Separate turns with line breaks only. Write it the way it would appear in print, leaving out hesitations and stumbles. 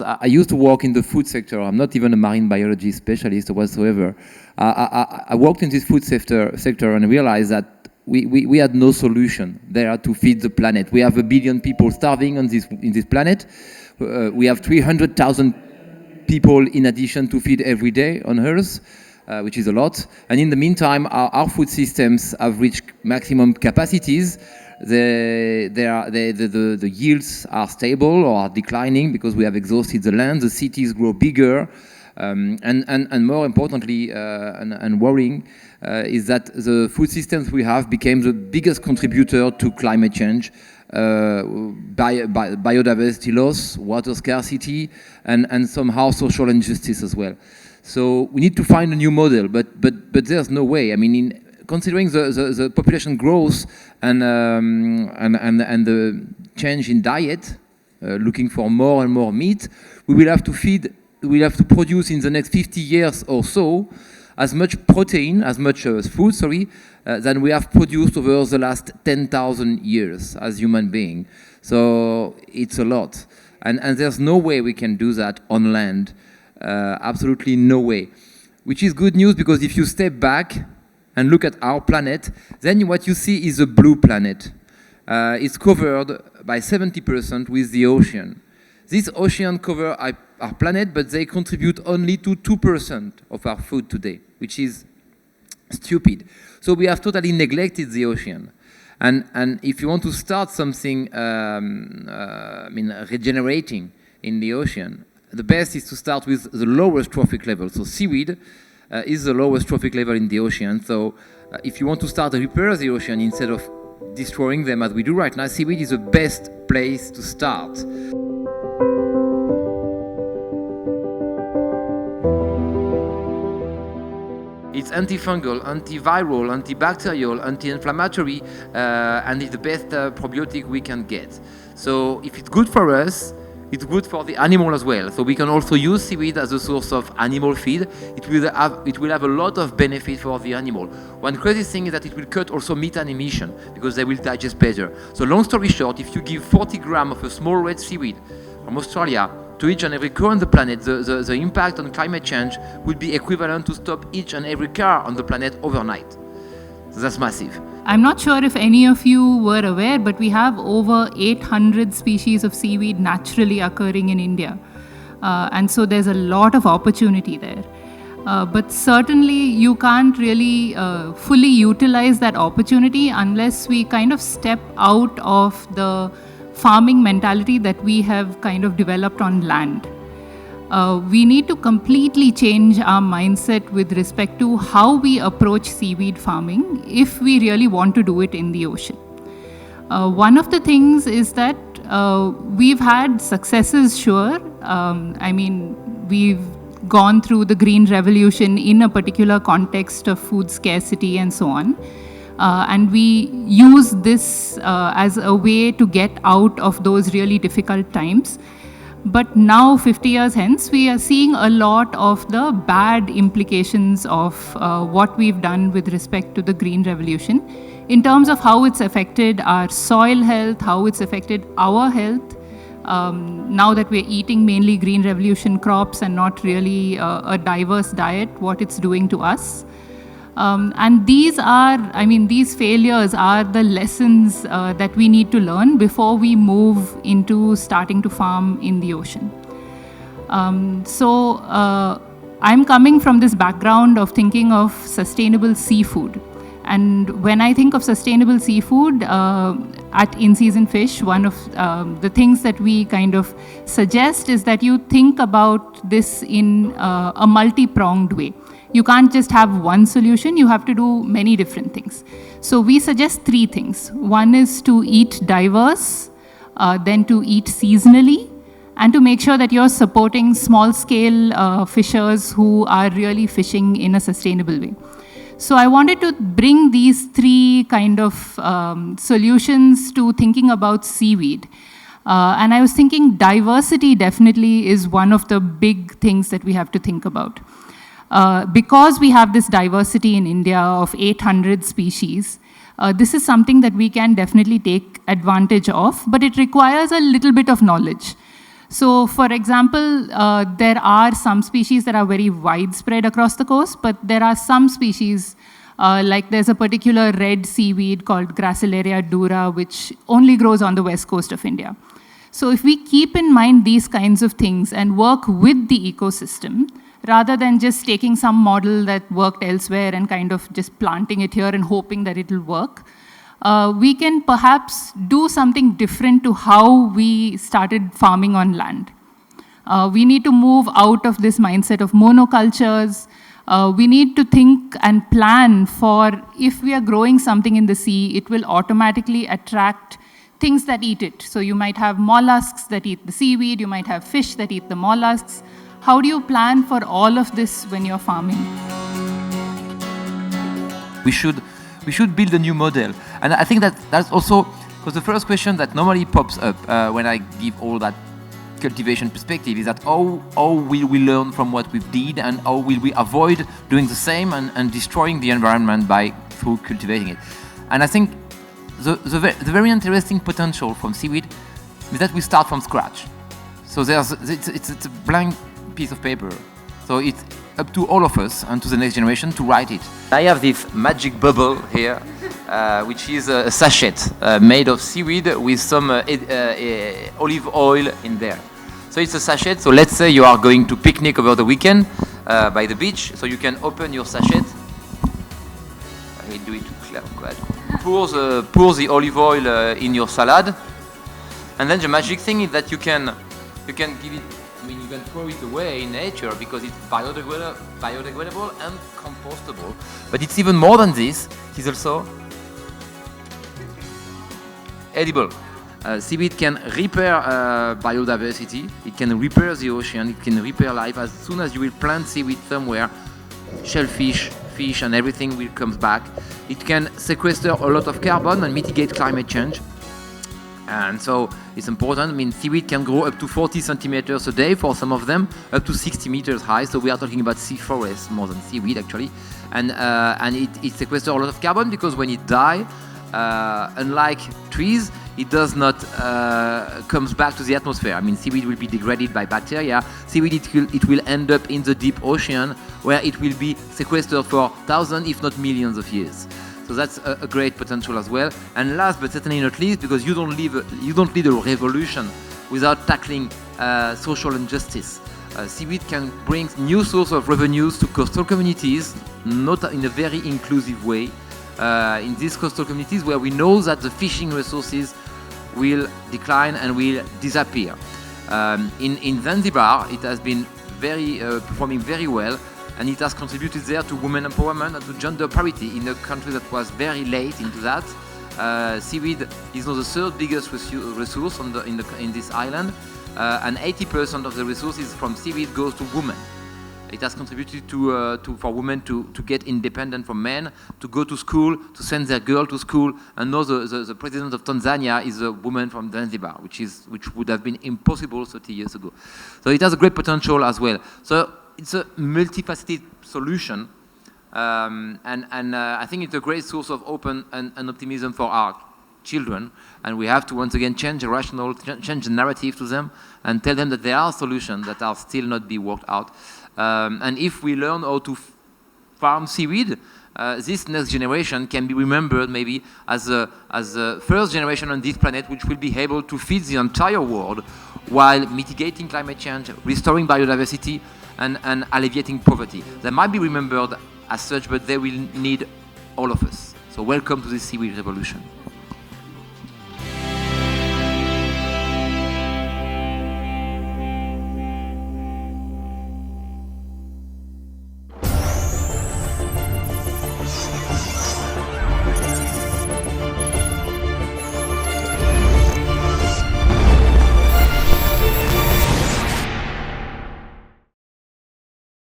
I used to work in the food sector. I'm not even a marine biology specialist whatsoever. I worked in this food sector and realized that we had no solution there to feed the planet. We have 1 billion people starving on this planet. We have 300,000 people in addition to feed every day on Earth, which is a lot. And in the meantime, our food systems have reached maximum capacities. The yields are stable or are declining because we have exhausted the land. The cities grow bigger, and more importantly, and worrying, is that the food systems we have became the biggest contributor to climate change, biodiversity loss, water scarcity, and somehow social injustice as well. So we need to find a new model, but there's no way. I mean, considering the population growth and the change in diet, looking for more and more meat, we will have to produce in the next 50 years or so as much protein, as much food, than we have produced over the last 10,000 years as human beings. So it's a lot, and there's no way we can do that on land. Absolutely no way. Which is good news, because if you step back and look at our planet, then what you see is a blue planet. It's covered by 70% with the ocean. This ocean cover our planet, but they contribute only to 2% of our food today, which is stupid. So we have totally neglected the ocean. And if you want to start something, regenerating in the ocean, the best is to start with the lowest trophic level. So seaweed is the lowest trophic level in the ocean. So if you want to start to repair the ocean instead of destroying them as we do right now, seaweed is the best place to start. It's antifungal, antiviral, antibacterial, anti-inflammatory, and it's the best probiotic we can get. So if it's good for us, it's good for the animal as well. So we can also use seaweed as a source of animal feed. It will have a lot of benefit for the animal. One crazy thing is that it will cut also methane emission because they will digest better. So long story short, if you give 40 grams of a small red seaweed from Australia to each and every car on the planet, the impact on climate change would be equivalent to stop each and every car on the planet overnight. So that's massive.
I'm not sure if any of you were aware, but we have over 800 species of seaweed naturally occurring in India. And so there's a lot of opportunity there. But certainly you can't really fully utilize that opportunity unless we kind of step out of the farming mentality that we have kind of developed on land. We need to completely change our mindset with respect to how we approach seaweed farming if we really want to do it in the ocean. One of the things is that we've had successes, sure. We've gone through the Green Revolution in a particular context of food scarcity and so on. And we use this as a way to get out of those really difficult times. But now, 50 years hence, we are seeing a lot of the bad implications of what we've done with respect to the Green Revolution in terms of how it's affected our soil health, how it's affected our health. Now that we're eating mainly Green Revolution crops and not really a diverse diet, what it's doing to us. And these failures are the lessons that we need to learn before we move into starting to farm in the ocean. I'm coming from this background of thinking of sustainable seafood. And when I think of sustainable seafood at In Season Fish, one of the things that we kind of suggest is that you think about this in a multi-pronged way. You can't just have one solution, you have to do many different things. So we suggest 3 things. One is to eat diverse, then to eat seasonally, and to make sure that you're supporting small-scale fishers who are really fishing in a sustainable way. So I wanted to bring these 3 kind of solutions to thinking about seaweed. And I was thinking diversity definitely is one of the big things that we have to think about. Because we have this diversity in India of 800 species, this is something that we can definitely take advantage of, but it requires a little bit of knowledge. So, for example, there are some species that are very widespread across the coast, but there are some species, like there's a particular red seaweed called Gracilaria dura, which only grows on the west coast of India. So if we keep in mind these kinds of things and work with the ecosystem, rather than just taking some model that worked elsewhere and kind of just planting it here and hoping that it will work, we can perhaps do something different to how we started farming on land. We need to move out of this mindset of monocultures. We need to think and plan for if we are growing something in the sea, it will automatically attract things that eat it. So you might have mollusks that eat the seaweed, you might have fish that eat the mollusks. How do you plan for all of this when you're farming?
We should build a new model. And I think that's also, because the first question that normally pops up when I give all that cultivation perspective is that how will we learn from what we did, and how will we avoid doing the same and destroying the environment through cultivating it. And I think the very interesting potential from seaweed is that we start from scratch. So it's a blank piece of paper. So it's up to all of us and to the next generation to write it. I have this magic bubble here, which is a sachet made of seaweed with some olive oil in there. So it's a sachet. So let's say you are going to picnic over the weekend by the beach. So you can open your sachet. I will do it too clear. Pour the olive oil in your salad, and then the magic thing is that you can give it. I mean, you can throw it away in nature because it's biodegradable and compostable. But it's even more than this. It is also edible. Seaweed can repair biodiversity. It can repair the ocean. It can repair life. As soon as you will plant seaweed somewhere, shellfish, fish, and everything will come back. It can sequester a lot of carbon and mitigate climate change. And so it's important. I mean, seaweed can grow up to 40 centimeters a day for some of them, up to 60 meters high. So we are talking about sea forests more than seaweed, actually. And it sequesters a lot of carbon because when it dies, unlike trees, it does not comes back to the atmosphere. I mean, seaweed will be degraded by bacteria. Seaweed, it will end up in the deep ocean, where it will be sequestered for thousands, if not millions of years. So that's a great potential as well. And last but certainly not least, because you don't lead a revolution without tackling social injustice. Seaweed can bring new source of revenues to coastal communities, not in a very inclusive way. In these coastal communities where we know that the fishing resources will decline and will disappear. In Zanzibar, it has been performing very well, and it has contributed there to women empowerment and to gender parity in a country that was very late into that. Seaweed is now the third biggest resource in this island, and 80% of the resources from seaweed goes to women. It has contributed for women to get independent from men, to go to school, to send their girl to school. And now the president of Tanzania is a woman from Zanzibar, which would have been impossible 30 years ago. So it has a great potential as well. So it's a multifaceted solution, and I think it's a great source of hope and optimism for our children. And we have to once again change the narrative to them, and tell them that there are solutions that are still not be worked out. And if we learn how to farm seaweed, this next generation can be remembered maybe as the first generation on this planet which will be able to feed the entire world while mitigating climate change, restoring biodiversity, and alleviating poverty. They might be remembered as such, but they will need all of us. So welcome to the seaweed revolution.